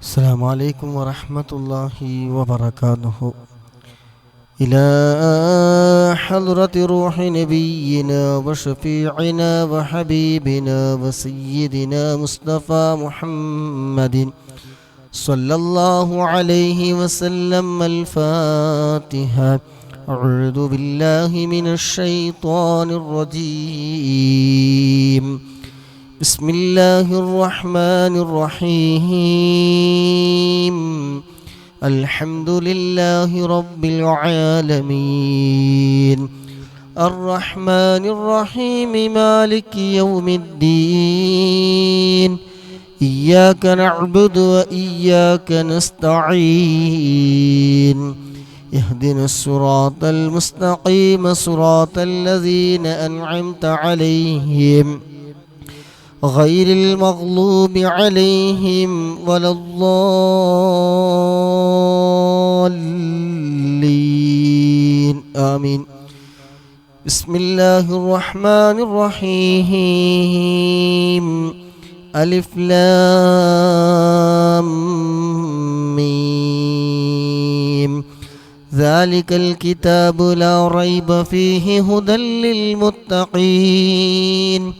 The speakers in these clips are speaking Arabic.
السلام عليكم ورحمة الله وبركاته. إلى حضرة روح نبينا وشفيعنا وحبيبنا وسيدنا مصطفى محمد صلى الله عليه وسلم. الفاتحة. أعوذ بالله من الشيطان الرجيم. بسم الله الرحمن الرحيم. الحمد لله رب العالمين الرحمن الرحيم مالك يوم الدين. إياك نعبد وإياك نستعين. اهدنا الصراط المستقيم صراط الذين أنعمت عليهم غير المغلوب عليهم ولا الضالين آمين. بسم الله الرحمن الرحيم. ألف لام ميم. ذلك الكتاب لا ريب فيه هدى للمتقين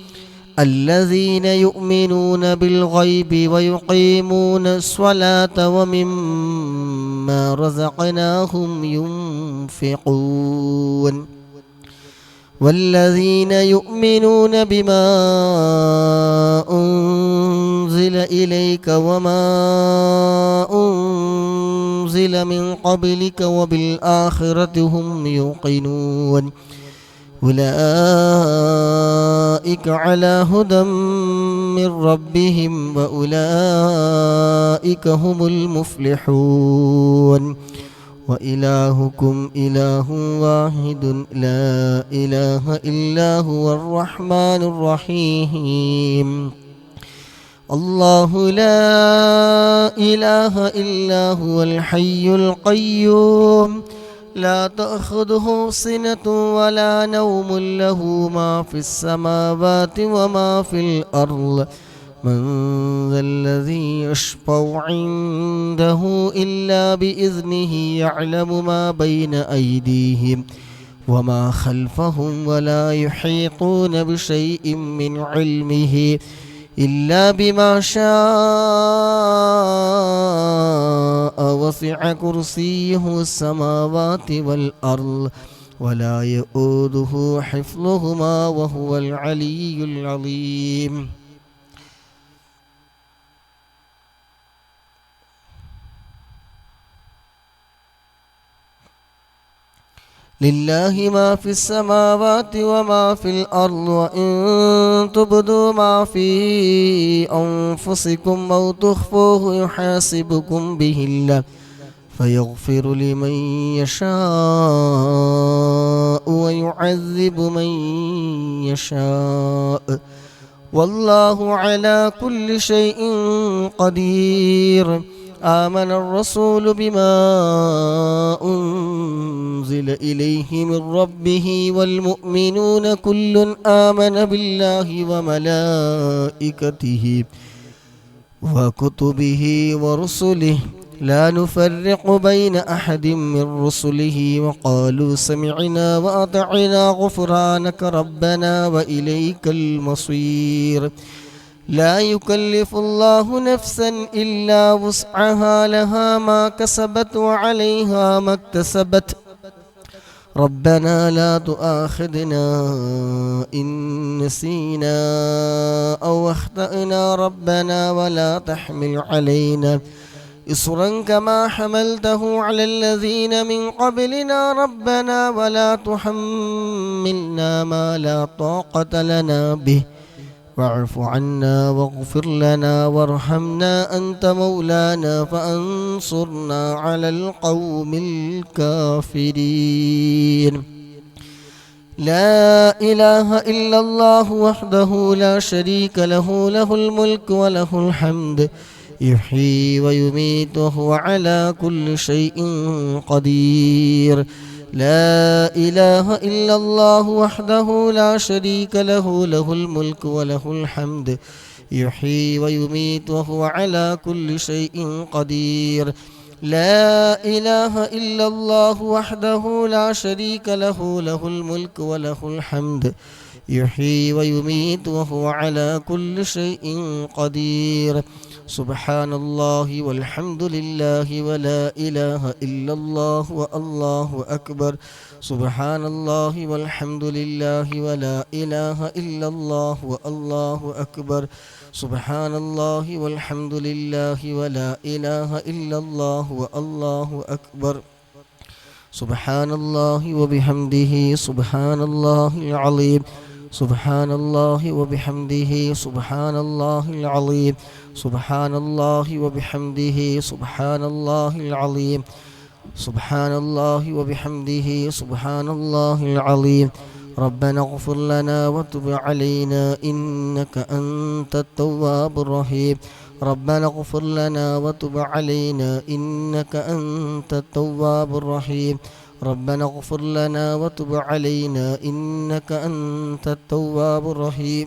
الذين يؤمنون بالغيب ويقيمون الصلاة ومما رزقناهم ينفقون والذين يؤمنون بما أنزل إليك وما أنزل من قبلك وبالآخرة هم يوقنون أولئك على هدى من ربهم وأولئك هم المفلحون. وإلهكم إله واحد لا إله إلا هو الرحمن الرحيم. الله لا إله إلا هو الحي القيوم لا تأخذه سنة ولا نوم له ما في السماوات وما في الأرض. من ذا الذي يشفع عنده إلا بإذنه يعلم ما بين أيديهم وما خلفهم ولا يحيطون بشيء من علمه إلا بما شاء. وسع كرسيه السماوات والأرض ولا يؤوده حفظهما وهو العلي العظيم. لله ما في السماوات وما في الأرض وإن تبدوا ما في أنفسكم أو تخفوه يحاسبكم به الله فيغفر لمن يشاء ويعذب من يشاء والله على كل شيء قدير. آمن الرسول بما أنزل إليه من ربه والمؤمنون كل آمن بالله وملائكته وكتبه ورسله لا نفرق بين أحد من رسله وقالوا سمعنا وأطعنا غفرانك ربنا وإليك المصير. لا يكلف الله نفسا إلا وسعها لها ما كسبت وعليها ما اكتسبت. ربنا لا تؤاخذنا إن نسينا أو أخطأنا ربنا ولا تحمل علينا إصرا كما حملته على الذين من قبلنا ربنا ولا تحملنا ما لا طاقة لنا به واعف عنا واغفر لنا وارحمنا أنت مولانا فانصرنا على القوم الكافرين. لا إله إلا الله وحده لا شريك له له الملك وله الحمد يحيي ويميت وهو على كل شيء قدير. لا إله إلا الله وحده لا شريك له له الملك وله الحمد يحيي ويميت وهو على كل شيء قدير. لا إله إلا الله وحده لا شريك له، له الملك وله الحمد يحيي ويميت وهو على كل شيء قدير. سبحان الله والحمد لله ولا إله إلا الله والله أكبر. سبحان الله والحمد لله ولا إله إلا الله والله أكبر. سبحان الله والحمد لله ولا إله إلا الله والله أكبر. سبحان الله وبحمده سبحان الله العظيم. سبحان الله وبحمده سبحان الله العظيم. سبحان الله وبحمده سبحان الله العظيم. سبحان الله وبحمده سبحان الله العظيم. ربنا اغفر لنا وتب علينا إنك أنت التواب الرحيم. ربنا اغفر لنا وتب علينا إنك أنت التواب الرحيم. ربنا اغفر لنا وتب علينا إنك أنت التواب الرحيم.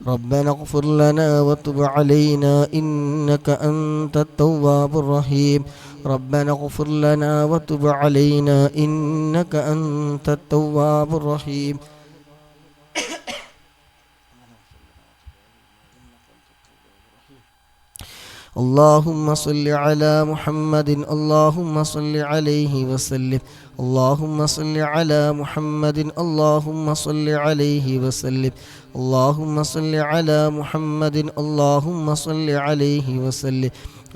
ربنا اغفر لنا وتب علينا إنك أنت التواب الرحيم. ربنا اغفر لنا وتب علينا إنك أنت التواب الرحيم. اللهم صل على محمد. اللهم صل عليه وسلم. اللهم صل على محمد. اللهم صل عليه وسلم. اللهم صل على محمد. اللهم صل عليه وسلم.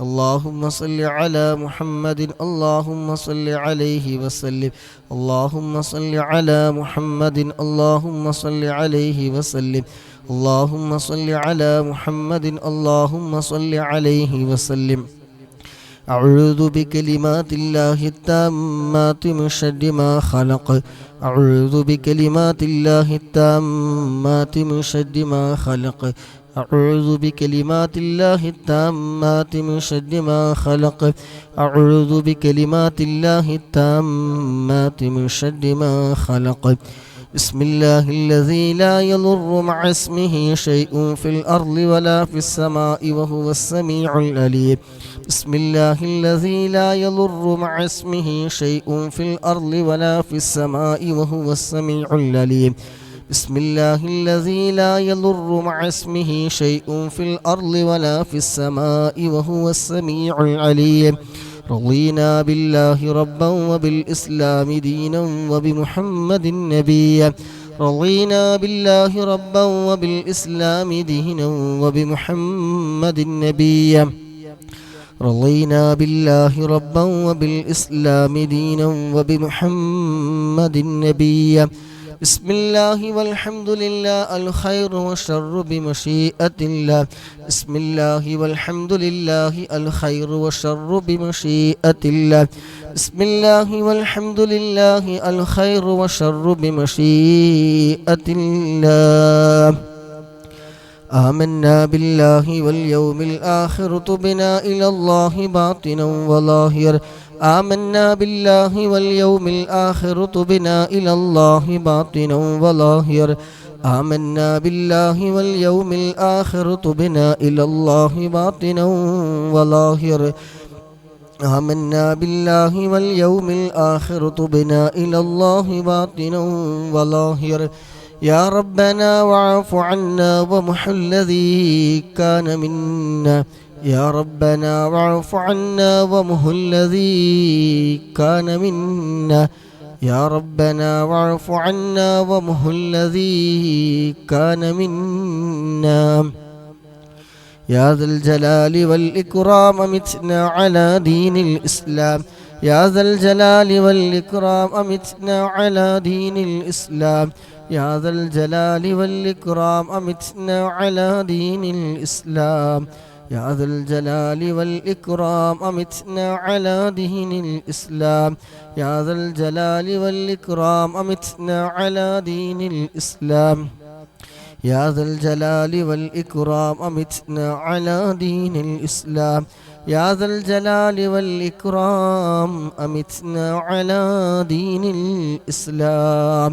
اللهم صل على محمد. اللهم صل عليه وسلم. اللهم صل على محمد. اللهم صل عليه وسلم. اللهم صل على محمد. اللهم صل عليه وسلم. أعوذ بكلمات الله التامات من شر ما خلق. أعوذ بكلمات الله التامات من شر ما خلق. أعوذ بكلمات الله التامات من شر ما خلق. أعوذ بكلمات الله التامات من شر ما خلق. بسم الله الذي لا يضر مع اسمه شيء في الأرض ولا في السماء وهو السميع العليم. بسم الله الذي لا يضر مع اسمه شيء في الأرض ولا في السماء وهو السميع العليم. بسم الله الذي لا يضر مع اسمه شيء في الأرض ولا في السماء وهو السميع العليم. رضينا بالله ربا وبالإسلام دينا وبمحمد نبيا. رضينا بالله ربا وبالإسلام دينا وبمحمد نبيا. رضينا بالله ربا وبالإسلام دينا وبمحمد نبيا. بسم الله والحمد لله الخير والشر بمشيئة الله. بسم الله والحمد لله الخير والشر بمشيئة الله. بسم الله والحمد لله الخير والشر بمشيئة الله. آمنا بالله واليوم الآخر تبنا إلى الله باطنا وظاهر. آمنا بالله واليوم الآخر تبنا إلى الله باطنا وظاهر. آمنا بالله واليوم الآخر تبنا إلى الله باطنا وظاهر. آمنا بالله واليوم الآخر تبنا إلى الله باطنا وظاهر. يا ربنا واعف عنا ومح الذي كان منا. يا ربنا واعف عنا ومح الذي كان منا. يا ربنا واعف عنا ومح الذي كان منا. يا ذا الجلال والإكرام أمتنا على دين الإسلام. يا ذا الجلال والإكرام أمتنا على دين الإسلام. يا ذا الجلال والإكرام أمتنا على دين الإسلام. يا ذا الجلال والإكرام أمتنا على دين الإسلام. يا ذا الجلال والإكرام أمتنا على دين الإسلام. يا ذا الجلال والإكرام أمتنا على دين الإسلام. يا ذا الجلال والإكرام أمتنا على دين الإسلام.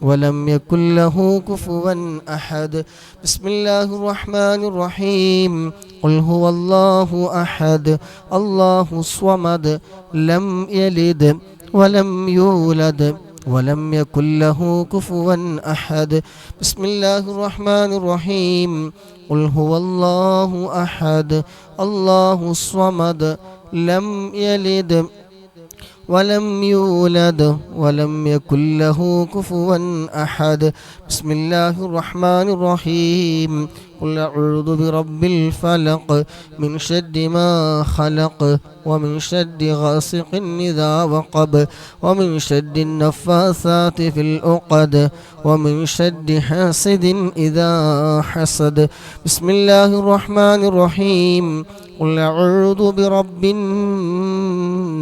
ولم يكن له كفوا أحد. بسم الله الرحمن الرحيم. قل هو الله أحد الله الصمد لم يلد ولم يولد ولم يكن له كفوا أحد. بسم الله الرحمن الرحيم. قل هو الله أحد الله الصمد لم يلد ولم يولد ولم يكن له كفوا أحد. بسم الله الرحمن الرحيم. قل أعوذ برب الفلق من شر ما خلق ومن شر غاسق إذا وقب ومن شر النفاثات في العقد ومن شر حاسد إذا حسد. بسم الله الرحمن الرحيم. قل أعوذ برب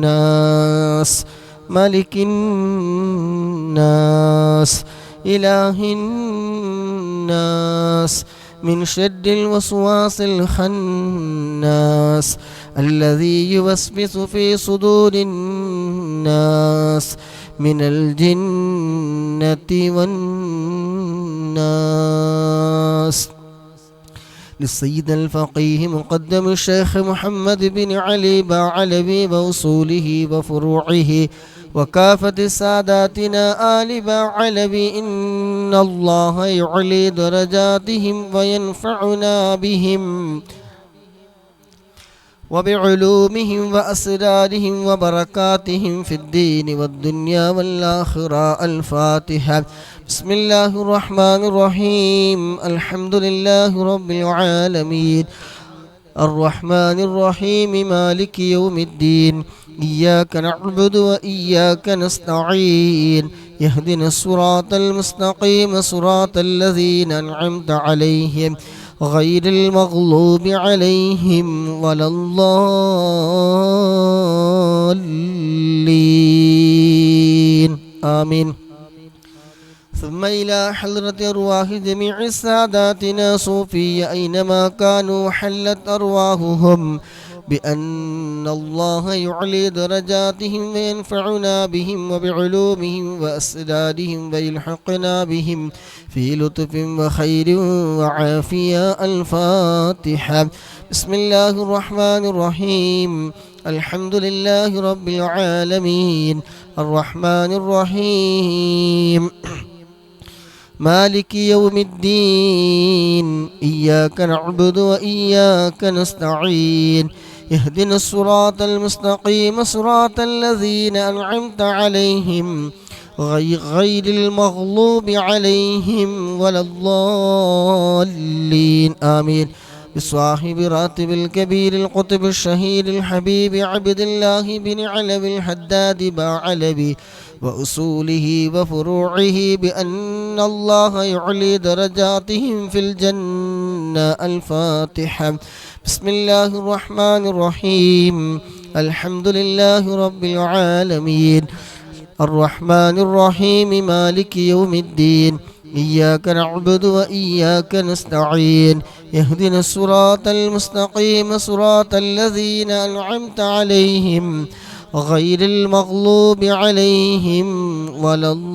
الناس ملك الناس إله الناس من شر الوسواس الخناس الذي يوسوس في صدور الناس من الجنة والناس. للسيد الفقيه مقدم الشيخ محمد بن علي باعلبي وأصوله وفروعه وكافة ساداتنا آل باعلبي إن الله يعلي درجاتهم وينفعنا بهم وبعلومهم وأسرارهم وبركاتهم في الدين والدنيا والآخرة. الفاتحة. بسم الله الرحمن الرحيم. الحمد لله رب العالمين الرحمن الرحيم مالك يوم الدين إياك نعبد وإياك نستعين يهدنا الصراط المستقيم صراط الذين أنعمت عليهم غير المغلوب عليهم ولا الضالين آمين. ثم إلى حضرة أرواح جميع ساداتنا صوفية أينما كانوا حلت أرواحهم بأن الله يعلي درجاتهم وينفعنا بهم وبعلومهم وأسرارهم ويلحقنا بهم في لطف وخير وعافية. الفاتحة. بسم الله الرحمن الرحيم. الحمد لله رب العالمين الرحمن الرحيم مالك يوم الدين إياك نعبد وإياك نستعين اهدنا الصراط المستقيم صراط الذين أنعمت عليهم غير المغلوب عليهم ولا الضالين آمين. بصاحب راتب الكبير القطب الشهيد الحبيب عبد الله بن علوي الحداد باعلبي وأصوله وفروعه بأن الله يعلي درجاتهم في الجنة. الفاتحة. بسم الله الرحمن الرحيم. الحمد لله رب العالمين الرحمن الرحيم مالك يوم الدين إياك نعبد وإياك نستعين يهدنا الصراط المستقيم صراط الذين أنعمت عليهم غير المغلوب عليهم ولا الضالين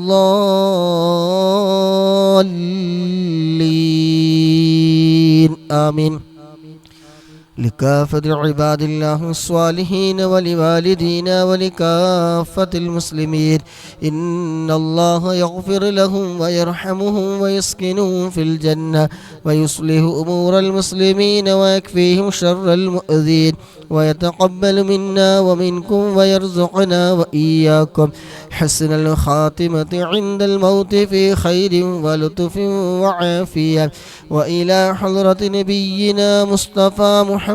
آمين. لكافة عباد الله الصالحين ولوالدينا ولكافة المسلمين إن الله يغفر لهم ويرحمهم ويسكنهم في الجنة ويصلح أمور المسلمين ويكفيهم شر المؤذين ويتقبل منا ومنكم ويرزقنا وإياكم حسن الخاتمة عند الموت في خير ولطف وعافية. وإلى حضرة نبينا مصطفى محمد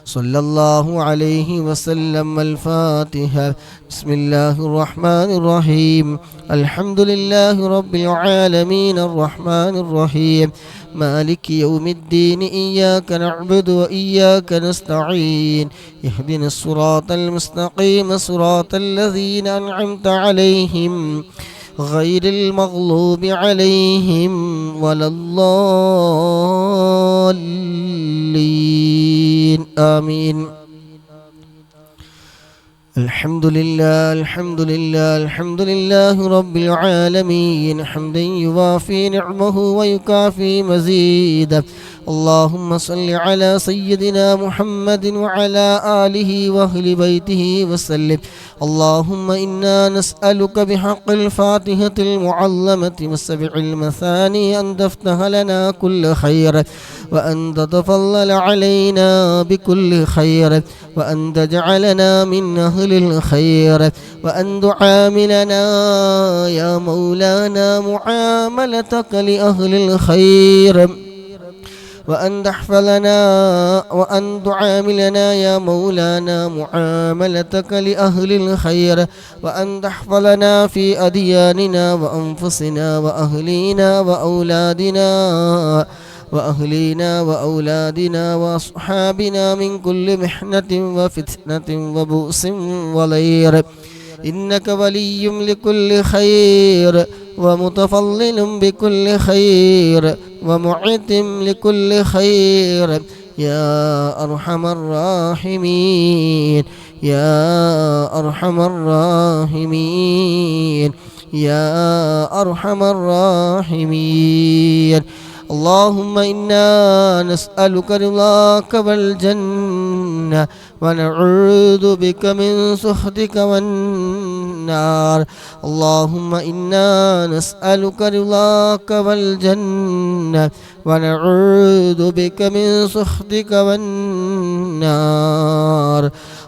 صلى الله عليه وسلم. الفاتحة. بسم الله الرحمن الرحيم. الحمد لله رب العالمين الرحمن الرحيم مالك يوم الدين إياك نعبد وإياك نستعين اهدنا الصراط المستقيم صراط الذين أنعمت عليهم غير المغلوب عليهم ولا الضالين آمين. الحمد لله الحمد لله الحمد لله رب العالمين حمدا يوافي نعمه ويكافي مزيده. اللهم صل على سيدنا محمد وعلى آله وأهل بيته وسلم. اللهم إنا نسألك بحق الفاتحة المعظمة والسبع المثاني أن تفتح لنا كل خير، وأن تتفضل علينا بكل خير، وأن تجعلنا من أهل الخير، وأن تعاملنا يا مولانا معاملتك لأهل الخير، وأن تحفظنا وأن تعاملنا يا مولانا معاملتك لأهل الخير، وأن تحفظنا في أدياننا وأنفسنا وأهلينا وأولادنا وأصحابنا من كل محنة وفتنة وبؤس وضير. إنك ولي لكل خير، ومتفضل بكل خير، ومعتم لكل خير، يا أرحم الراحمين يا أرحم الراحمين يا أرحم الراحمين. اللهم إنا نسألك رضاك والجنة، ونعوذ بك من سخطك والنار. اللهم إنا نسألك رضاك والجنة، ونعوذ بك من سخطك والنار.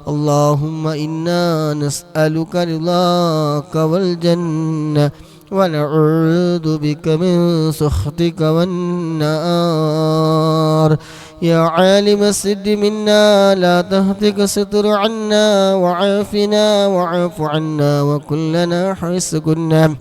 اللهم إنا نسألك رضاك والجنة، ونعوذ بك من سخطك والنار. يا عالم السد منا لا تهتك ستر عنا، وعافنا واعف عنا وكلنا حيث كنا.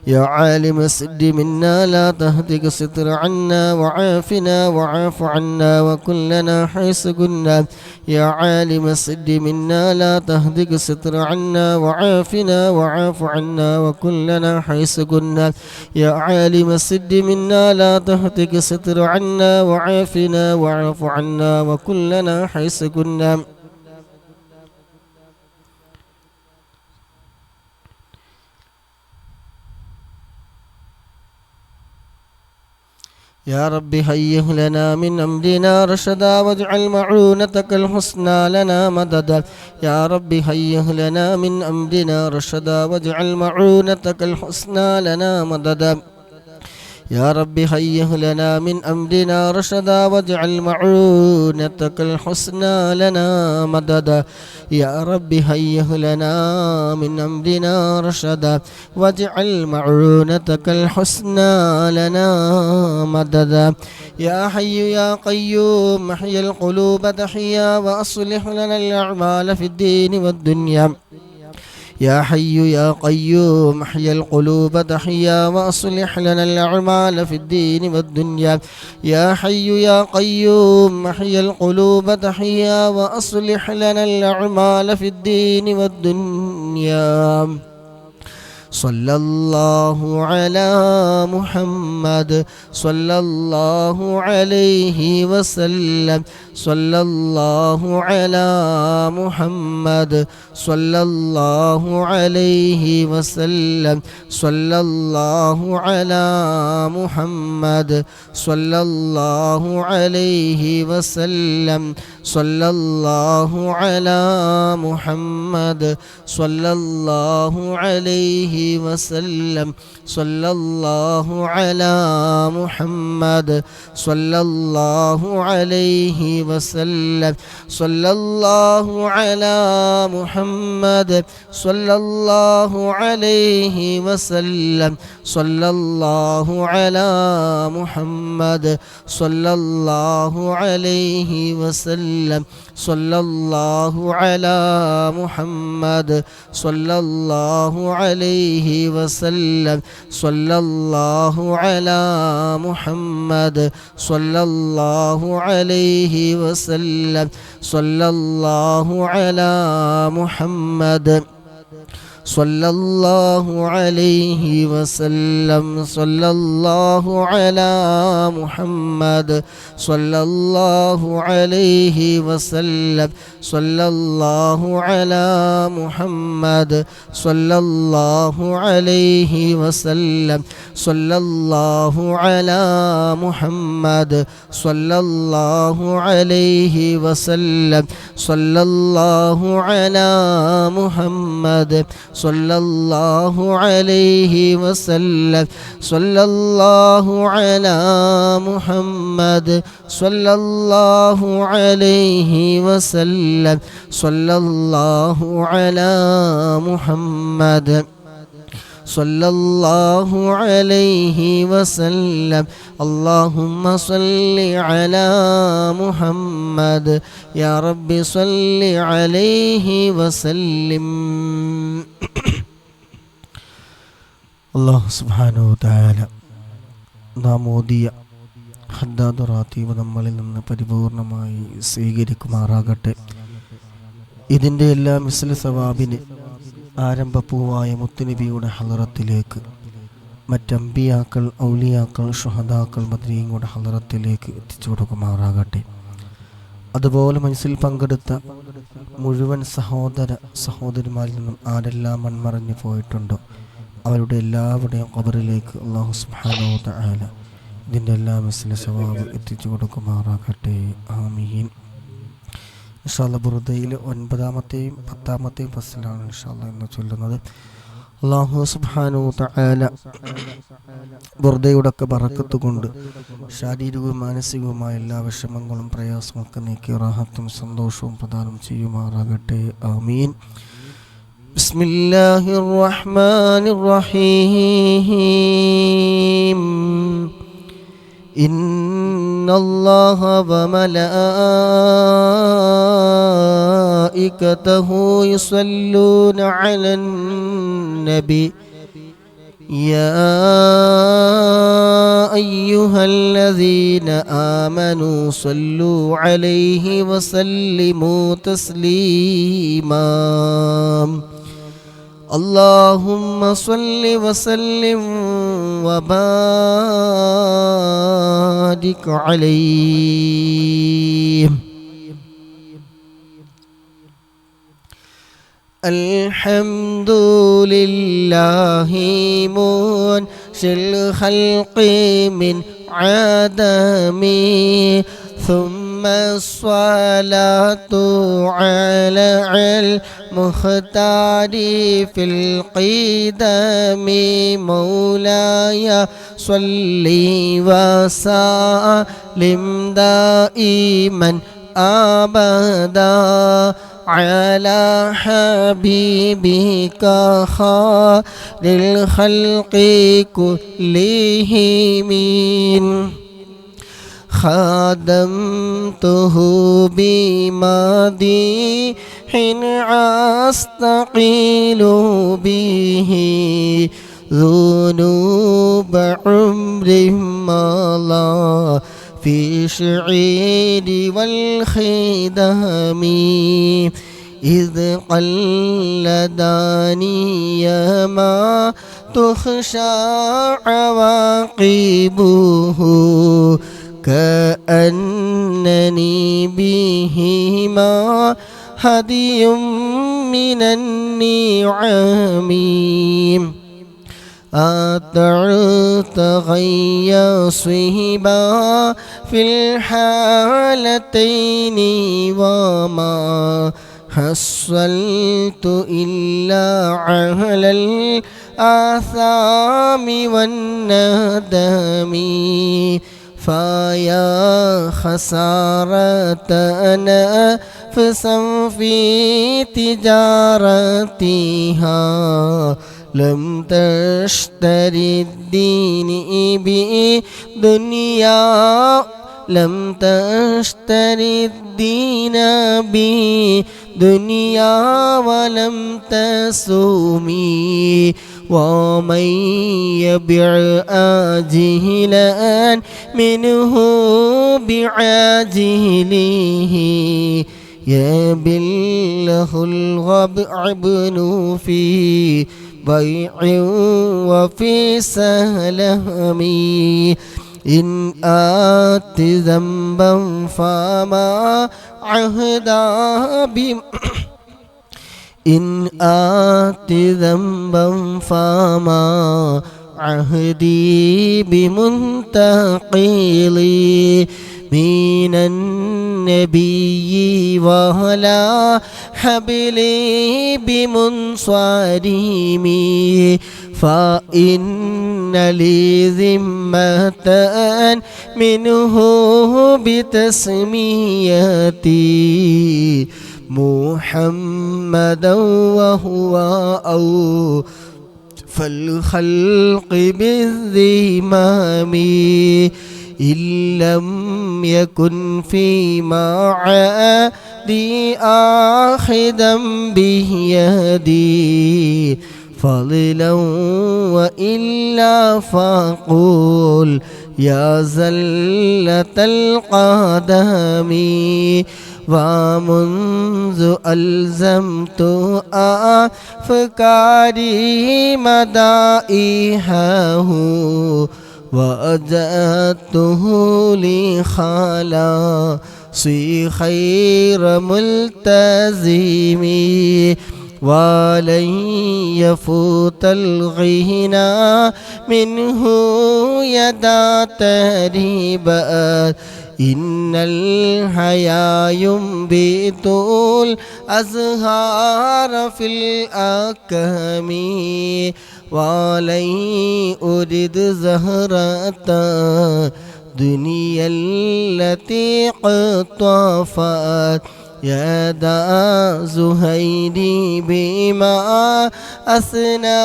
يا عالم السد منا لا تهتك ستر عنا، وعافنا واعف عنا وكلنا حيث كنا. يا عالم السد منا لا تهتك ستر عنا، وعافنا واعف عنا وكلنا حيث كنا. يا عالم السد منا لا تهتك ستر عنا، وعافنا واعف عنا وكلنا حيث كنا. يا رب هيئ لنا من أمرنا رشدا، واجعل معونتك الحسنى لنا مددا. يا رب هيئ لنا من أمرنا رشدا، واجعل معونتك الحسنى لنا مددا. يا رب هيئ لنا من أمرنا رشدا، واجعل معونتك الحسنى لنا مددا. يا رب هيئ لنا من أمرنا رشدا، واجعل معونتك الحسنى لنا مددا. يا حي يا قيوم احيي القلوب تحيا، وأصلح لنا الأعمال في الدين والدنيا. يا حي يا قيوم احيي القلوب تحيا، وأصلح لنا الأعمال في الدين والدنيا. يا حي يا قيوم احيي القلوب تحيا، وأصلح لنا الأعمال في الدين والدنيا. صلى الله على محمد صلى الله عليه وسلم. صلى الله على محمد صلى الله عليه وسلم. صلى الله على محمد صلى الله عليه وسلم. صلى الله على محمد صلى الله عليه وسلم. صلى الله على محمد صلى الله عليه وسلم. صلى الله على محمد صلى الله عليه وسلم. صلى الله على محمد صلى الله عليه وسلم. صلى الله على محمد صلى الله عليه وسلم. صلى الله على محمد صلى الله عليه وسلم. صلى الله على محمد صلى الله عليه وسلم صلى الله على محمد صلى الله عليه وسلم صلى الله على محمد صلى الله عليه وسلم صلى الله على محمد صلى الله عليه وسلم صلى الله على محمد صلى الله عليه وسلم صلى الله على محمد صلى الله عليه وسلم صلى الله على محمد صلى الله عليه وسلم اللهم صل على محمد يا رب صل عليه وسلم. അല്ലാഹു സുബ്ഹാനഹു വ തആല നാം ഓതിയ ഹദ്ദാദ് റാത്തീബ് നമ്മളിൽ നിന്ന് പരിപൂർണമായി സ്വീകരിക്കുമാറാകട്ടെ. ഇതിൻ്റെ എല്ലാ മിസ്ല സവാബിന് ആരംഭപ്പൂവായ മുത്തുനബിയുടെ ഹളറത്തിലേക്ക്, മറ്റമ്പിയാക്കൾ, ഔലിയാക്കൾ, ഷുഹദാക്കൾ, ബദ്രീങ്ങളുടെ ഹളറത്തിലേക്ക് എത്തിച്ചു കൊടുക്കുമാറാകട്ടെ. അതുപോലെ മനസ്സിൽ പങ്കെടുത്ത മുഴുവൻ സഹോദരിമാരിൽ നിന്നും ആരെല്ലാം മൺമറഞ്ഞു പോയിട്ടുണ്ടോ അവരുടെ എല്ലാവരുടെയും ഖബറിലേക്ക് അല്ലാഹു സുബ്ഹാനഹു വ തആല ഇതിൻ്റെ എല്ലാ മിസ്ല സവാബ് എത്തിച്ചു കൊടുക്കുമാറാകട്ടെ. ആമീൻ. ഇൻഷാ അല്ലാഹ് ബുർദയിൽ 9-ാമത്തെയും 10-ാമത്തെയും ഫസ്ലാണ് ഇൻഷാ അല്ലാഹ് ഇന്ന് ചൊല്ലുന്നത്. അല്ലാഹു സുബ്ഹാനഹു വ തആല ബുർദയുടെ ഒക്കെ ബറക്കത്ത് കൊണ്ട് ശാരീരികവും മാനസികവുമായ എല്ലാ വിഷമങ്ങളും പ്രയാസമൊക്കെ നീക്കി റാഹത്തും സന്തോഷവും പ്രദാനം ചെയ്യുമാറാകട്ടെ. ആമീൻ. ബിസ്മില്ലാഹിർ റഹ്മാനിർ റഹീം. ഇന്നല്ലാഹ വമലായികതഹു യുസല്ലൂന അലൻ നബി യാ അയ്യുഹല്ലദീന ആമനൂ സല്ലൂ അലൈഹി വസല്ലിമൂ തസ്ലീമാ. اللهم صل وسلم وبارك عليه. الحمد لله منشئ الخلق من عدم ثم الصلاة على المختار في القدم مولاي صل وسلم دائما أبدا على حبيبك خير الخلق كلهم خدمته بمديح أستقيل به ذنوب عمر مضى في الشعير والخدم إذ قلدني ما تخشى عواقبه كأنني بهما هدي من النعم أطعت غي صهبا في الحالتين وما حصلت إلا على الآثام والندم فيا خسارة نفسا في تجارتها لم تشتري الدين بدنيا لم تشتري الدين بدنيا ولم تسومي ومن يبع آجهلا منه بعاجله يبله الغبن في بيع وفي سلم إن آت ذنبا فما عهدا إن آت ذنبا فما عهدي بمنتقلي من النبي ولا حبلي بمنصرمي فإن لي ذمة منه بتسميتي محمدا وهو فالخلق بالذمام إن لم يكن فيما عادي آخذا بيدي فضلا وإلا فقول يا زلة القدم ومنذ ألزمت أفكاري مدائحه وأجدته لخلاصي خير ملتزم ولن يفوت الغنى منه يدا تريبات إن الحيا ينبت الأزهار في الأكم ولن أرد زهرة دنيا التي قد طفت يدا زهيري بما أثنى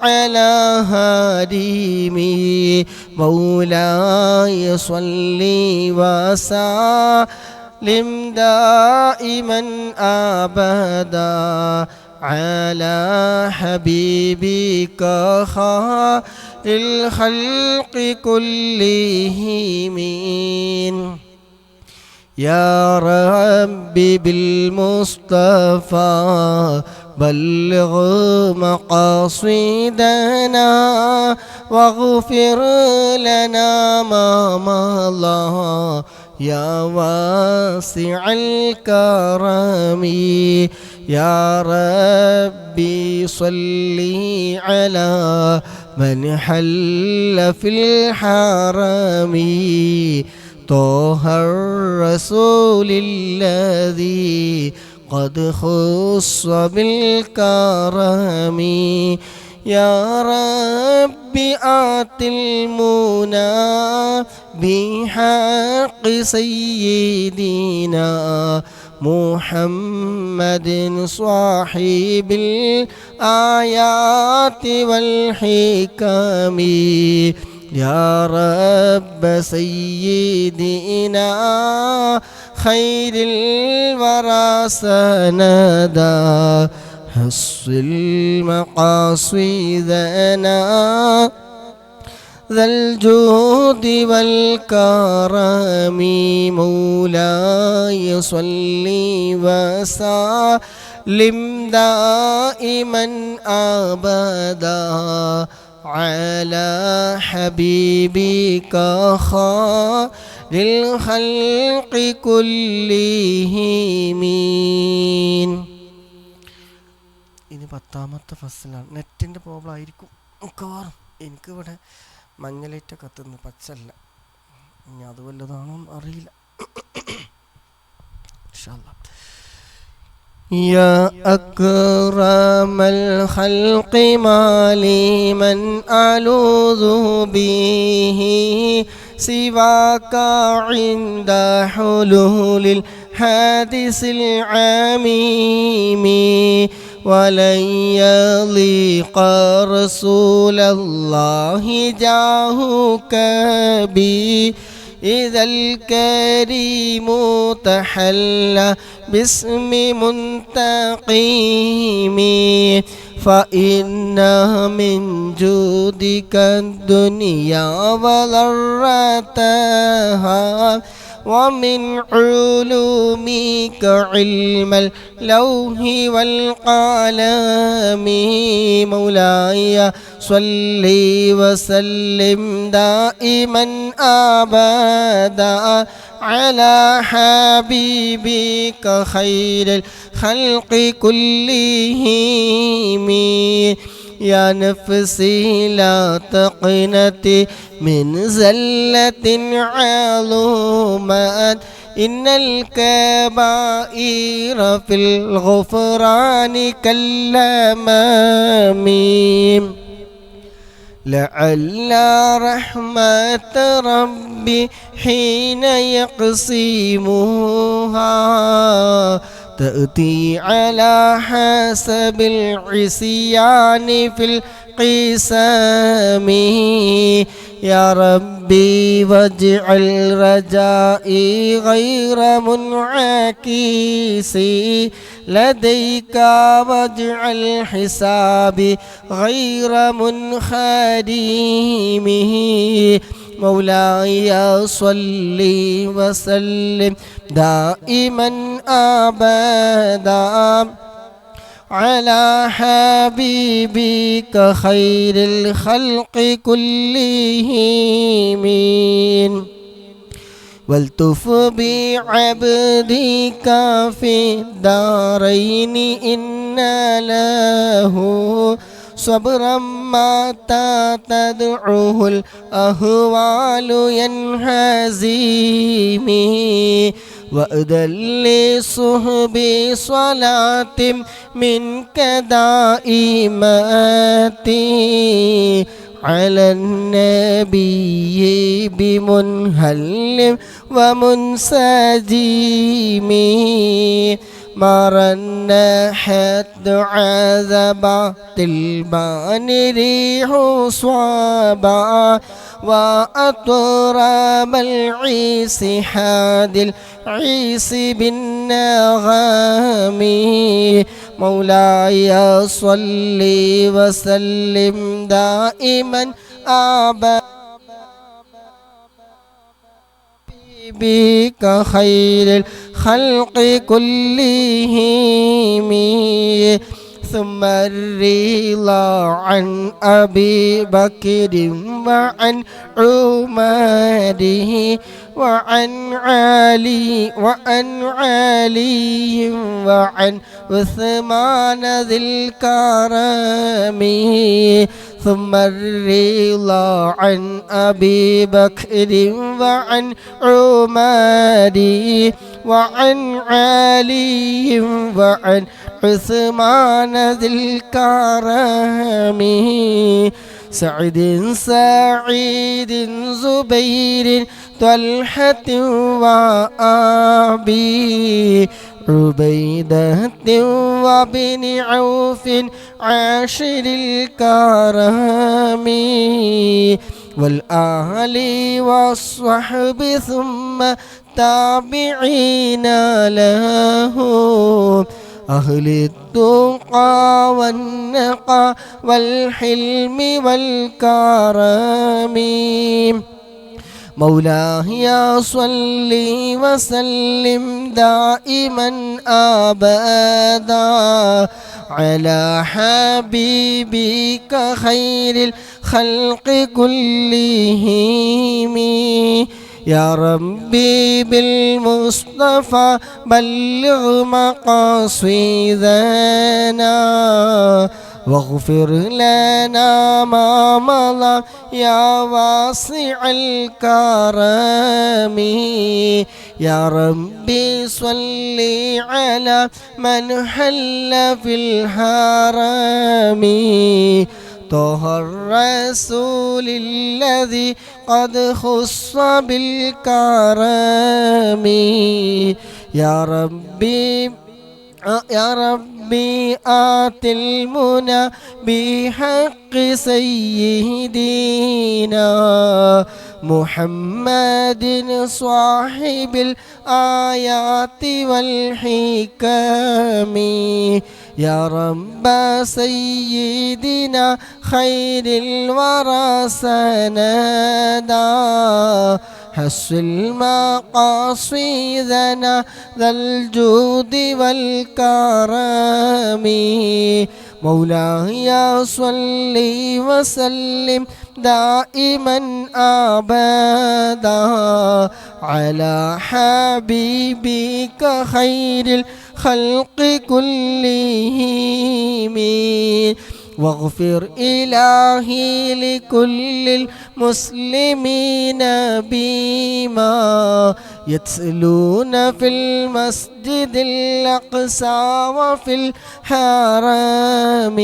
على هادمي مولاي صلي وسلم دائما أبدا على حبيبك خير الخلق كلهم يا ربي بالمصطفى بلغ مقاصدنا واغفر لنا ما مضى يا واسع الكرم يا ربي صل على من حل في الحرم طه الرسول الذي قد خص بالكرم يا رب آت المنى بحق سيدنا محمد صاحب الآيات والحكم يا رب سيدنا خير الورى سندا حصل مقاصدنا ذا الجود والكرم مولاي صل وسلم دائما أبدا على حبيبك خير الخلق كلهم. ഇനി 10ാമത്തെ ഫസ്ലാണ്. നെറ്റിൻ്റെ പ്രോബ്ലം ആയിരിക്കും മിക്കവാറും. എനിക്കിവിടെ മഞ്ഞലൈറ്റ കത്തുന്നു, പച്ചല്ല. ഇനി അത് വല്ലതാണോ അറിയില്ല. ഇൻഷാ അല്ലാഹ്. يا أكرم الخلق ما لي من ألوذ به سواك عند حلول الحادث العميم ولن يليق رسول الله جاهك بي إذا الكريم تحلى باسم منتقم فإن من جودك الدنيا وضرتها ومن علومك علم اللوح والقلم مولاي صل وسلم دائما أبدا على حبيبك خير الخلق كلهم يا نفسي لا تقنطي من زلة عظمت إن الكبائر في الغفران كاليمام لعل رحمة ربي حين يقسمها تأتي على حسب العصيان في القسام يا ربي واجعل رجائي غير منعكس لديك واجعل حسابي غير منخدم مولاي صل وسلم دائما أبدا على حبيبك خير الخلق كلهم والتف بعبدك في الدارين إن له صبرا متى تدعوه الأهوال ينهزم وأدل صحبي صلاة منك دائماتي على النبي بمنهل ومنسجم ما رنحت عذبات البان ريح صعبا وأطرب العيس حاد العيس بالنغم مولاي صل وسلم دائما أبدا بك خير الخلق كلهم ثم الرضا عن أبي بكر وعن عمره وعن علي وعن عثمان ذي الكرم ثم الرضا عن أبي بكر وعن عمر وعن علي وعن عثمان ذي الكرم سعد زبير طلحة وأبي عبيدة وابن عوف عاشر الكرم والآل والصحب ثم تابعين له أهل التقى والنقى والحلم والكرم مولاي صل وسلم دائما أبدا على حبيبك خير الخلق كلهم يا ربي بالمصطفى بلغ مقاصدنا واغفر لنا ما مضى يا واسع الكرم يا ربي صل على من حل في الحرم طه الرسول الذي قد خص بالكرم يا ربي آت المنى بحق سيدنا محمد صاحب الآيات والحكم يا رب سيدنا خير الورى سندا حسن مقاصدنا ذا الجود والكرم مولاي صل وسلم دائما أبدا على حبيبك خير الخلق كلهم واغفر إلهي لكل المسلمين بما يتلون في المسجد الأقصى وفي الحرم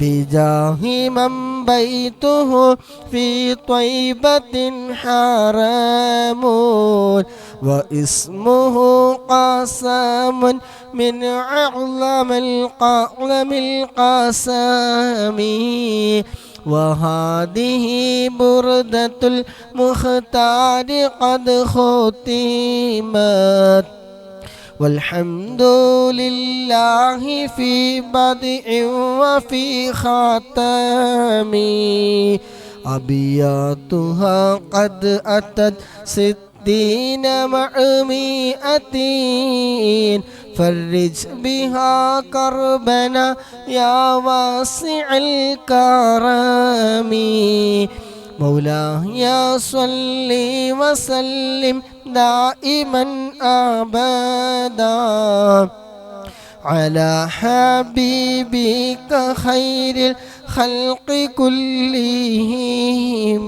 بجاه من بيته في طيبة حرام واسمه قاسم من أعظم القاسم وهذه بردة المختار قد ختمت والحمد لله في بدء وفي ختم أبياتها قد أتت 60 مع 100 فرج بها كربنا يا واسع الكرم مولاي صل وسلم دائما أبدا على حبيبك خير الخلق كلهم.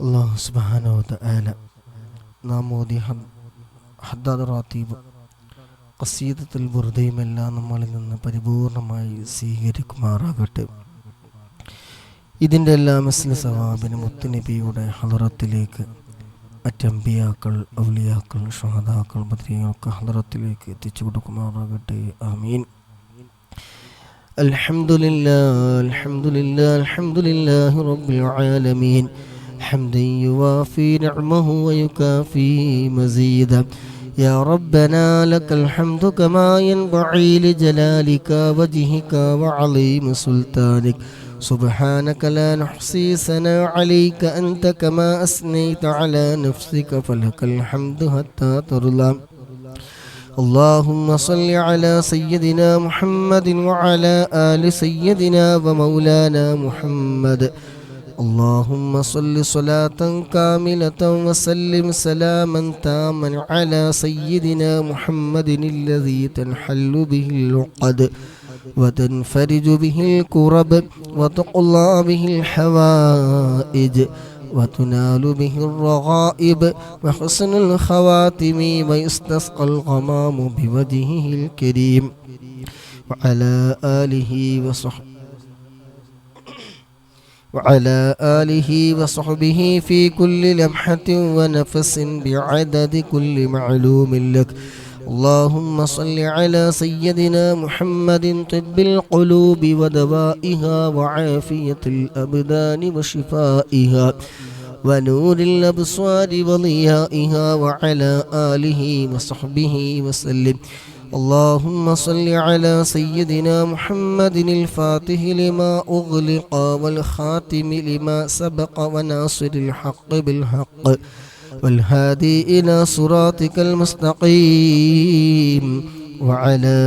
الله سبحانه وتعالى നാമോദി ഹദ്ദാദ് റാത്തീബ് ഖസീദത്തുൽ ബുർദയുമെല്ലാം നമ്മളിൽ നിന്ന് പരിപൂർണമായി സ്വീകരിക്കുമാറാകട്ടെ. ഇതിൻ്റെ എല്ലാ മിസ്ല സവാബിന് മുത്തുനബിയുടെ ഹളറത്തിലേക്ക് അറ്റംബിയാക്കൾ, ഔലിയാക്കൾ, ഷഹദാക്കൾ, ബദ്രീകളൊക്കെ ഹളറത്തിലേക്ക് എത്തിച്ചു കൊടുക്കുമാറാകട്ടെ. ആമീൻ. അൽഹംദുലില്ലാഹ് അൽഹംദുലില്ലാഹ് അൽഹംദുലില്ലാഹി റബ്ബിൽ ആലമീൻ حمدا يوافي نعمه ويكافي مزيدا يا ربنا لك الحمد كما ينبغي لجلالك وجهك وعظيم سلطانك سبحانك لا نحصي ثناء عليك أنت كما أثنيت على نفسك فلك الحمد حتى ترضى. اللهم صل على سيدنا محمد وعلى آل سيدنا ومولانا محمد. اللهم صل صلاة كاملة وسلم سلاما تاما على سيدنا محمد الذي تنحل به العقد وتنفرج به الكرب وتقضى به الحوائج وتنال به الرغائب وحسن الخواتم ويستسقى الغمام بوجهه الكريم وعلى آله وصحبه في كل لمحة ونفس بعدد كل معلوم لك. اللهم صل على سيدنا محمد طب القلوب ودوائها وعافية الأبدان وشفائها ونور الأبصار وضيائها وعلى آله وصحبه وسلم. اللهم صل على سيدنا محمد الفاتح لما أغلق والخاتم لما سبق وناصر الحق بالحق والهادي إلى صراطك المستقيم وعلى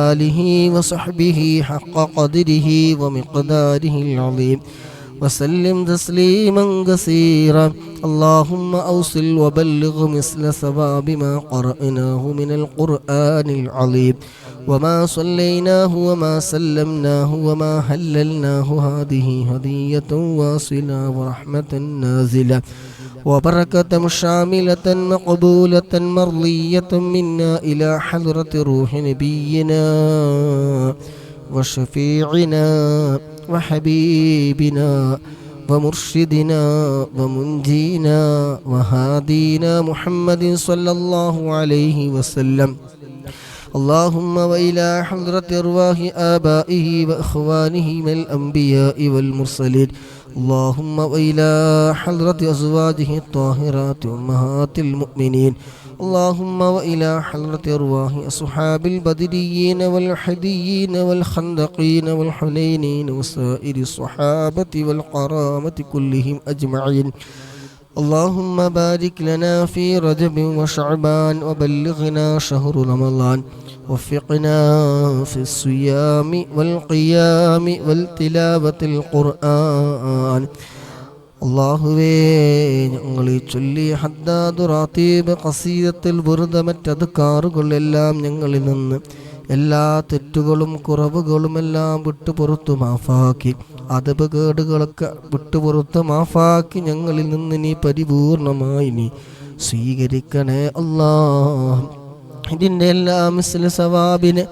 آله وصحبه حق قدره ومقداره العظيم وسلم تسليما كثيرا. اللهم أوصل وبلغ مثل ثواب ما قرأناه من القرآن العظيم وما صليناه وما سلمناه وما هللناه. هذه هدية واصلة ورحمة نازلة وبركة شاملة مقبولة مرضية منا إلى حضرة روح نبينا وشفيعنا وحبيبنا ومرشدنا ومنجينا وهادينا محمد صلى الله عليه وسلم. اللهم وإلى حضرة أرواح آبائه وإخوانه من الأنبياء والمرسلين. اللهم وإلى حضرة أزواجه الطاهرات أمهات المؤمنين اللهم وإلى حضرة أرواح أصحاب البدريين والحديين والخندقين والحنينين وسائر الصحابة والقرامة كلهم أجمعين اللهم بارك لنا في رجب وشعبان وبلغنا شهر رمضان وفقنا في الصيام والقيام والتلاوة القرآن അള്ളാഹുവേ ഞങ്ങൾ ഈ ചൊല്ലി ഹദ്ദാദ് റാത്തീബ് ഖസീദത്തുൽ ബുർദ മറ്റദ്കാറുകളെല്ലാം ഞങ്ങളിൽ നിന്ന് എല്ലാ തെറ്റുകളും കുറവുകളുമെല്ലാം വിട്ടുപുറത്തു മാഫാക്കി അദബ് കേടുകളൊക്കെ വിട്ടുപുറത്ത് മാഫാക്കി ഞങ്ങളിൽ നിന്ന് നീ പരിപൂർണമായി നീ സ്വീകരിക്കണേ അല്ലാഹ്. ഇതിൻ്റെ എല്ലാം മിസ്ല സവാബിന്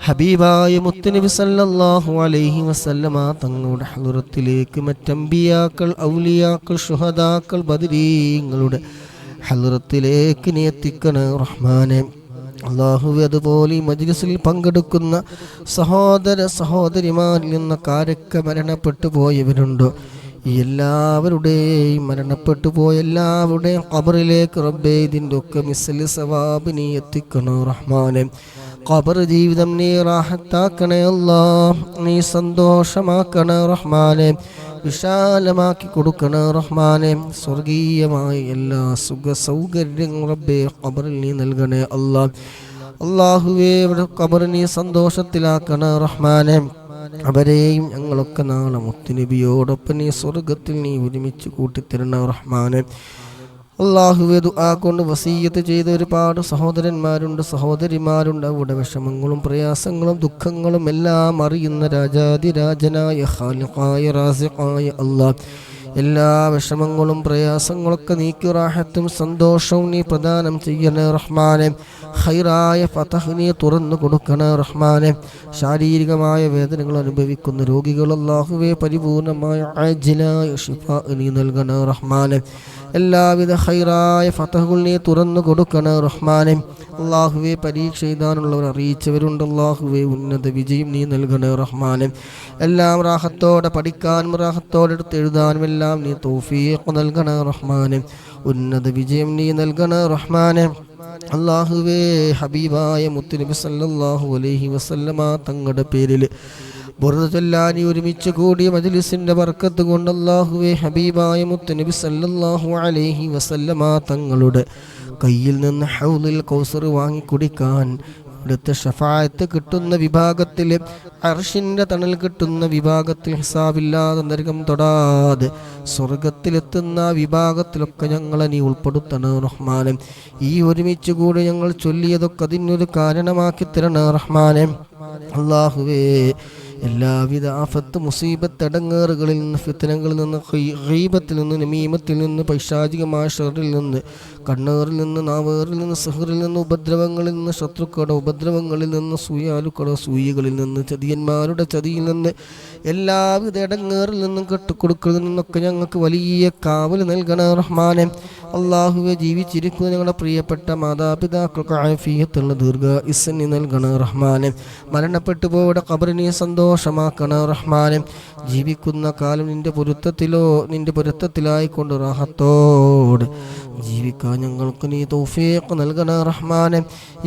ഹബീബായ മുത്തുനബി സല്ലല്ലാഹു അലൈഹി വസല്ലമ തങ്ങളുടെ ഹളറത്തിലേക്ക് മറ്റംബിയാക്കൾ ഔലിയാക്കൾ ശുഹദാക്കൾ ബദരീങ്ങളുടെ ഹളറത്തിലേക്ക് നീ എത്തിക്കണേ റഹ്മാനെ. അല്ലാഹുവേ അതുപോലെ ഈ മജ്ലിസിൽ പങ്കെടുക്കുന്ന സഹോദര സഹോദരിമാരിൽ നിന്നൊക്കെ ആരൊക്കെ മരണപ്പെട്ടു പോയവരുണ്ടോ എല്ലാവരുടെയും മരണപ്പെട്ടു പോയ എല്ലാവരുടെയും ഖബറിലേക്ക് റബ്ബേ ഇതിൻ്റെ ഒക്കെ മിസ്ലി സവാബ് നീ എത്തിക്കണോ റഹ്മാനെ. ഖബർ ജീവിതം നീ റാഹത്താക്കണേ അല്ലാഹ്, നീ സന്തോഷമാക്കണേ റഹ്മാനെ, വിശാലമാക്കി കൊടുക്കണേ റഹ്മാനെ. സ്വർഗീയമായ എല്ലാ സുഖ സൗകര്യങ്ങളും റബ്ബേ ഖബറിൽ നീ നൽകണേ അല്ലാഹ്. അല്ലാഹുവേ ഖബർ നീ സന്തോഷത്തിലാക്കണേ റഹ്മാനെ. അവരെയും ഞങ്ങളൊക്കെ നാളെ മുത്തുനബിയോടൊപ്പം നീ സ്വർഗത്തിൽ നീ ഒരുമിച്ച് കൂട്ടിത്തരണേ റഹ്മാനെ. അല്ലാഹുവേ ദുആ കൊണ്ട് വസീയത്ത് ചെയ്ത ഒരുപാട് സഹോദരന്മാരുണ്ട്, സഹോദരിമാരുണ്ട്. അവരുടെ വിഷമങ്ങളും പ്രയാസങ്ങളും ദുഃഖങ്ങളും എല്ലാം അറിയുന്ന രാജാതിരാജനായ ഖാലിഖായ റാസിഖായ അല്ലാഹ് എല്ലാ വിഷമങ്ങളും പ്രയാസങ്ങളൊക്കെ നീക്കി റാഹത്തും സന്തോഷവും നീ പ്രദാനം ചെയ്യണേ റഹ്മാനെ. ഖൈറായ ഫതഹ് നീ തുറന്നു കൊടുക്കണേ റഹ്മാനെ. ശാരീരികമായ വേദനകൾ അനുഭവിക്കുന്ന രോഗികൾ അല്ലാഹുവേ പരിപൂർണമായ ആജിലായ ശിഫാ നീ നൽകണേ റഹ്മാനെ. എല്ലാവിധ ഖൈറായ ഫതഹുകൾ നീ തുറന്നു കൊടുക്കണേ റഹ്മാനെ. അല്ലാഹുവേ പരീക്ഷ എഴുതാനുള്ളവർ അറിയിച്ചവരുണ്ട്, അല്ലാഹുവേ ഉന്നത വിജയം നീ നൽകണേ റഹ്മാനെ. എല്ലാം റാഹത്തോടെ പഠിക്കാനും റാഹത്തോടെ എടുത്ത് എഴുതാനും എല്ലാം നീ തൗഫീഖ് നൽകണേ റഹ്മാനെ. ഉന്നത വിജയം നീ നൽകണേ റഹ്മാനെ. അല്ലാഹുവേ ഹബീബായ മുത്തുനബി സല്ലല്ലാഹു അലൈഹി വസല്ലമ തങ്ങളുടെ പേരിൽ ബുർദ ചൊല്ലാൻ ഒരുമിച്ച് കൂടിയ മജ്ലിസിന്റെ ബർക്കത്ത് കൊണ്ട് അല്ലാഹുവേ ഹബീബായ മുത്തുനബി സല്ലല്ലാഹു അലൈഹി വസല്ലമ തങ്ങളുടെ കയ്യിൽ നിന്ന് ഹൗലുൽ കൗസർ വാങ്ങി കുടിക്കാൻ അവിടുത്തെ ഷഫാഅത്ത് കിട്ടുന്ന വിഭാഗത്തിൽ, അർശിൻ്റെ തണൽ കിട്ടുന്ന വിഭാഗത്തിൽ, ഹിസാബില്ലാതെ നരകം തൊടാതെ സ്വർഗത്തിലെത്തുന്ന വിഭാഗത്തിലൊക്കെ ഞങ്ങളെ നീ ഉൾപ്പെടുത്തണേ റഹ്മാനെ. ഈ ഒരുമിച്ച് കൂടി ഞങ്ങൾ ചൊല്ലിയതൊക്കെ അതിനൊരു കാരണമാക്കി തരണേ റഹ്മാനെ. അല്ലാഹുവേ എല്ലാവിധ ആഫത്ത് മുസീബത്ത് അടങ്ങേറുകളിൽ നിന്ന്, ഫിത്നകളിൽ നിന്ന്, ഗീബത്തിൽ നിന്ന്, നമീമത്തിൽ നിന്ന്, പൈശാചികമായ ഷർറിൽ നിന്ന്, കണ്ണേറിൽ നിന്ന്, നാവേറിൽ നിന്ന്, സിഹ്റിൽ നിന്ന്, ഉപദ്രവങ്ങളിൽ നിന്ന്, ശത്രുക്കളുടെ ഉപദ്രവങ്ങളിൽ നിന്ന്, സൂയാലുക്കളുടെ സൂയികളിൽ നിന്ന്, ചതിയന്മാരുടെ ചതിയിൽ നിന്ന്, എല്ലാവിധ ഇടങ്ങേറിൽ നിന്നും കെട്ടുകൊടുക്കലിൽ നിന്നൊക്കെ ഞങ്ങൾക്ക് വലിയ കാവൽ നൽകണേ റഹ്മാനെ. അല്ലാഹുവെ ജീവിച്ചിരിക്കുന്ന ഞങ്ങളുടെ പ്രിയപ്പെട്ട മാതാപിതാക്കൾക്ക് ആഫിയത്തുള്ള ദീർഘായുസ്സ് നൽകണേ റഹ്മാനെ. മരണപ്പെട്ടു പോയുടെ ഖബറിനെ സന്തോഷമാക്കണേ റഹ്മാനെ. ജീവിക്കുന്ന കാലം നിന്റെ പൊരുത്തത്തിലായിക്കൊണ്ട് റാഹത്തോട് ജീവിക്കാൻ ഞങ്ങൾക്ക് നീ തൗഫീഖ് നൽകണേ റഹ്മാനെ.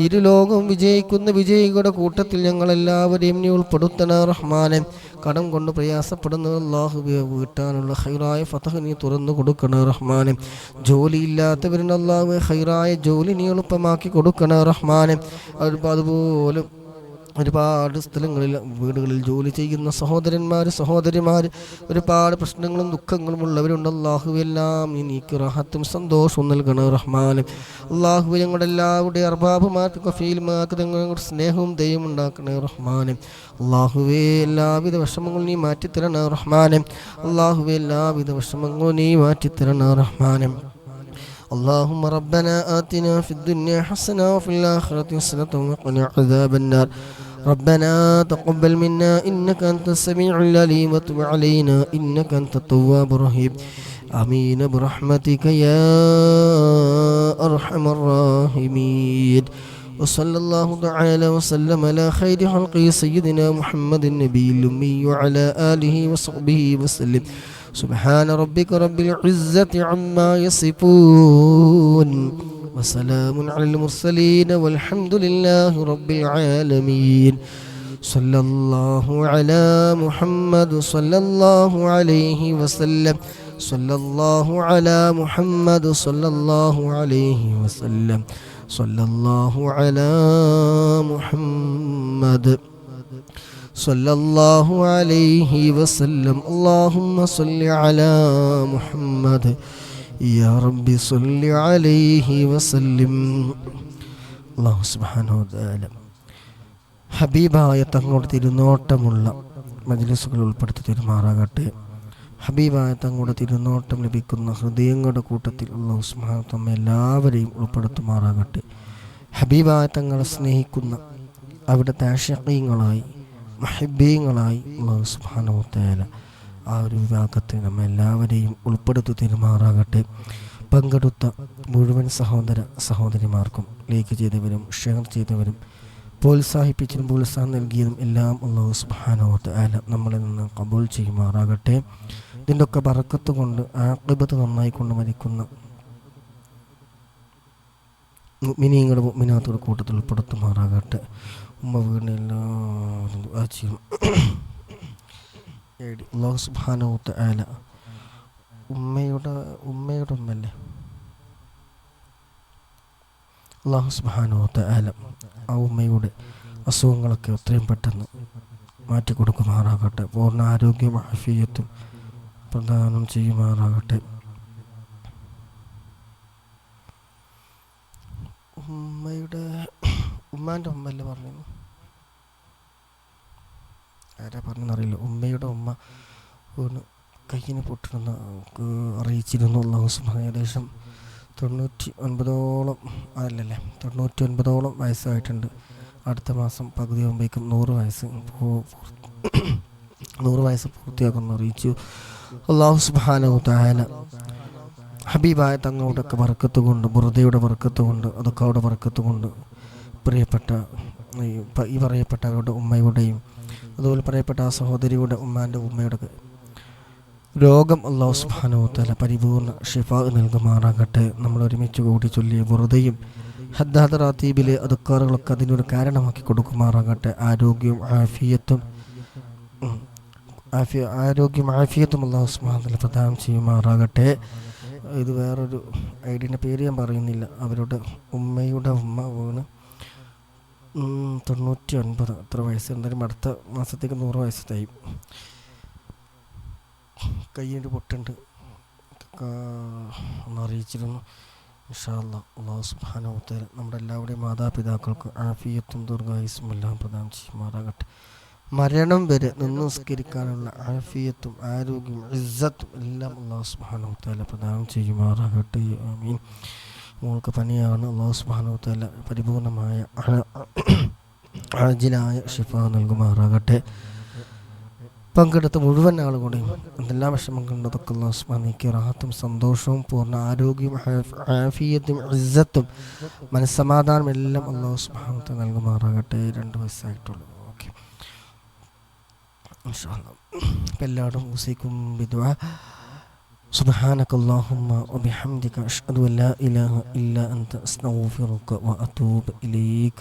ഇരുലോകം വിജയിക്കുന്ന വിജയികളുടെ കൂട്ടത്തിൽ ഞങ്ങളെല്ലാവരെയും നീ ഉൾപ്പെടുത്തണേ റഹ്മാനെ. കടം കൊണ്ട് പ്രയാസപ്പെടുന്ന അല്ലാഹുവേ വീട്ടാനുള്ള ഖൈറായ ഫതഹ് നീ തുറന്നു കൊടുക്കണേ റഹ്മാനെ. ജോലിയില്ലാത്തവരിന് അല്ലാഹുവേ ഖൈറായ ജോലി നീ എളുപ്പമാക്കി കൊടുക്കണേ റഹ്മാനെ. അതുപോലെ ഒരുപാട് സ്ഥലങ്ങളിൽ വീടുകളിൽ ജോലി ചെയ്യുന്ന സഹോദരിമാർ ഒരുപാട് പ്രശ്നങ്ങളും ദുഃഖങ്ങളും ഉള്ളവരുണ്ട്. അല്ലാഹുവേ എല്ലാം നീ നീക്കി റാഹത്തും സന്തോഷവും നൽകണേ റഹ്മാനെ. അല്ലാഹുവേ ഞങ്ങളുടെ എല്ലാവരുടെ അർബാബുമാർക്ക് കഫീലുമാർക്ക് ഞങ്ങളുടെ സ്നേഹവും ദയവും ഉണ്ടാക്കണേ റഹ്മാനെ. അല്ലാഹുവേ എല്ലാവിധ വിഷമങ്ങളും നീ മാറ്റിത്തരണേ റഹ്മാനെ. അല്ലാഹുവേ എല്ലാവിധ വിഷമങ്ങളും നീ മാറ്റിത്തരണേ റഹ്മാനെ. اللهم ربنا آتنا في الدنيا حسنة وفي الآخرة حسنة وقنا عذاب النار. ربنا تقبل منا إنك أنت السميع العليم وتب علينا إنك أنت التواب الرحيم. آمين برحمتك يا أرحم الراحمين. وصلى الله تعالى وسلم على خير خلقه سيدنا محمد النبي الأمي وعلى آله وصحبه وسلم. സുബ്ഹാന റബ്ബിക റബ്ബിൽ ഇസ്സത്തി അമ്മാ യസിഫൂൻ വസലാമുൻ അലൽ മുർസലീൻ വൽഹംദുലില്ലാഹി റബ്ബിൽ ആലമീൻ. സല്ലല്ലാഹു അലാ മുഹമ്മദ് സല്ലല്ലാഹു അലൈഹി വസല്ലം. സല്ലല്ലാഹു അലാ മുഹമ്മദ് സല്ലല്ലാഹു അലൈഹി വസല്ലം. സല്ലല്ലാഹു അലാ മുഹമ്മദ് സല്ലല്ലാഹു അലൈഹി വസല്ലം. അല്ലാഹുമ്മ സല്ലി അലാ മുഹമ്മദ് യാ റബ്ബി സല്ലി അലൈഹി വസല്ലം. അല്ലാഹു സുബ്ഹാനഹു വ തആല ഹബീബായ തങ്ങളുടെ തിരുനോട്ടമുള്ള മജ്ലിസുകൾ ഉൾപ്പെടുത്തി തിരുമാറാകട്ടെ. ഹബീബായ തങ്ങളുടെ തിരുനോട്ടം ലഭിക്കുന്ന ഹൃദയങ്ങളുടെ കൂട്ടത്തിൽ അല്ലാഹു സുബ്ഹാനഹു വ തആല എല്ലാവരെയും ഉൾപ്പെടുത്തുമാറാകട്ടെ. ഹബീബായ തങ്ങളെ സ്നേഹിക്കുന്ന അവിടുത്തെ ആശിഖീങ്ങളായി മഹിബീങ്ങളായി അല്ലാഹു സുബ്ഹാനഹു വ തആല ആ ഒരു വിഭാഗത്തിൽ നമ്മെ എല്ലാവരെയും ഉൾപ്പെടുത്തി തിരുമാറാകട്ടെ. പങ്കെടുത്ത മുഴുവൻ സഹോദര സഹോദരിമാർക്കും ലൈക്ക് ചെയ്തവരും ഷെയർ ചെയ്തവരും പ്രോത്സാഹിപ്പിച്ചതും പ്രോത്സാഹം നൽകിയതും എല്ലാം അല്ലാഹു സുബ്ഹാനഹു വ തആല നമ്മളിൽ നിന്ന് ഖബൂൽ ചെയ്യുമാറാകട്ടെ. ഇതിൻ്റെ ഒക്കെ ബറക്കത്ത് കൊണ്ട് ആഖിബത്ത് നന്നായി കൊണ്ട് മരിക്കുന്ന മുഅ്മിനീങ്ങളുടെ മുഅ്മിനാത്തുകളുടെ കൂട്ടത്തിൽ ഉൾപ്പെടുത്തുമാറാകട്ടെ. ഉമ്മ വീടിന് എല്ലാവരും ദുആ ചെയ്യും. അല്ലാഹു സുബ്ഹാനഹു വ തആല ഉമ്മയുടെ ഉമ്മല്ലേ അല്ലാഹു സുബ്ഹാനഹു വ തആല ആ ഉമ്മയുടെ അസുഖങ്ങളൊക്കെ എത്രയും പെട്ടെന്ന് മാറ്റിക്കൊടുക്കുമാറാകട്ടെ. പൂർണ്ണ ആരോഗ്യം ആഫിയത്തും പ്രദാനം ചെയ്യുമാറാകട്ടെ. ഉമ്മാൻ്റെ ഉമ്മല്ലേ പറഞ്ഞു, ആരാ പറഞ്ഞെന്നറിയില്ല. ഉമ്മയുടെ ഉമ്മ ഒന്ന് കയ്യിന് പൊട്ടണമെന്ന് അറിയിച്ചിരുന്നു. അല്ലാഹു സുബ്ഹാനഹു ഏകദേശം 99 വയസ്സായിട്ടുണ്ട്. അടുത്ത മാസം പകുതി ആകുമ്പോഴേക്കും 100 വയസ്സ് പൂർത്തിയാക്കുമെന്ന് അറിയിച്ചു. അല്ലാഹു സുബ്ഹാനഹു തആല ഹബീബായ തങ്ങളുടെയൊക്കെ ബർക്കത്ത് കൊണ്ട്, ബുർദയുടെ ബർക്കത്ത് കൊണ്ട്, അതൊക്കെ അവിടെ ബർക്കത്ത് കൊണ്ട് പ്രിയപ്പെട്ട ഈ പറയപ്പെട്ട അവരുടെ ഉമ്മയുടെയും അതുപോലെ പറയപ്പെട്ട ആ സഹോദരിയുടെ ഉമ്മാൻ്റെ ഉമ്മയുടെ രോഗം അല്ലാഹു സുബ്ഹാനഹു വ തആല പരിപൂർണ്ണ ഷിഫാ നൽകുമാറാകട്ടെ. നമ്മൾ ഒരുമിച്ച് കൂടി ചൊല്ലിയ ബുർദയും ഹദ്ദാദ റാത്തീബിലെ അദ്കാറുകളൊക്കെ അതിനൊരു കാരണമാക്കി കൊടുക്കുമാറാകട്ടെ. ആരോഗ്യവും ആഫിയത്തും അല്ലാഹു സുബ്ഹാനഹു വ തആല പ്രദാനം ചെയ്യുമാറാകട്ടെ. ഇത് വേറൊരു ഐഡിയൻ്റെ പേര് ഞാൻ പറയുന്നില്ല. അവരുടെ ഉമ്മയുടെ ഉമ്മ വീണ് 99 അത്ര വയസ്സ്. എന്തായാലും അടുത്ത മാസത്തേക്ക് 100 വയസ്സ് തയ്യും. കയ്യിൻ്റെ പൊട്ടുണ്ട് ഒന്ന് അറിയിച്ചിരുന്നു. ഇൻഷാ അല്ലാഹ് അല്ലാഹു സുബ്ഹാനഹു വ തആല നമ്മുടെ എല്ലാവരുടെയും മാതാപിതാക്കൾക്ക് ആഫിയത്തും ദീർഘായുസ്സും എല്ലാം പ്രദാനം ചെയ്യുമാറാകട്ടെ. മരണം വരെ നിസ്കരിക്കാനുള്ള ആഫിയത്തും ആരോഗ്യവും ഇസ്സത്തും എല്ലാം അല്ലാഹു സുബ്ഹാനഹു വ തആല പ്രദാനം ചെയ്യുമാറാകട്ടെ. ആമീൻ. മോൾക്ക് പനിയാണ്. അല്ലാഹു സുബ്ഹാനഹു വ തആല പരിപൂർണമായ ആജിലായ ഷിഫാ നൽകുമാറാകട്ടെ. പങ്കെടുത്ത മുഴുവൻ ആളുകളുടെയും എന്തെല്ലാം വിഷമങ്ങളുണ്ട് അതൊക്കെ അല്ലാഹു സുബ്ഹാനഹു വ തആല റാഹത്തും സന്തോഷവും പൂർണ്ണ ആരോഗ്യവും ആഫിയത്തും ഇസ്സത്തും മനസ്സമാധാനം എല്ലാം അല്ലാഹു സുബ്ഹാനഹു വ തആല നൽകുമാറാകട്ടെ. 2 വയസ്സായിട്ടുള്ളൂ. ഓക്കെ, ഇൻഷാ അല്ലാഹ് എല്ലാവരും ഉസീക്കും ബിദുആ. സുബ്ഹാനക അല്ലാഹുമ്മ വബിഹംദിക അഷ്ഹദു അൻ ലാ ഇലാഹ ഇല്ലാ അൻത അസ്തഗ്ഫിറുക വഅതൂബു ഇലൈക്.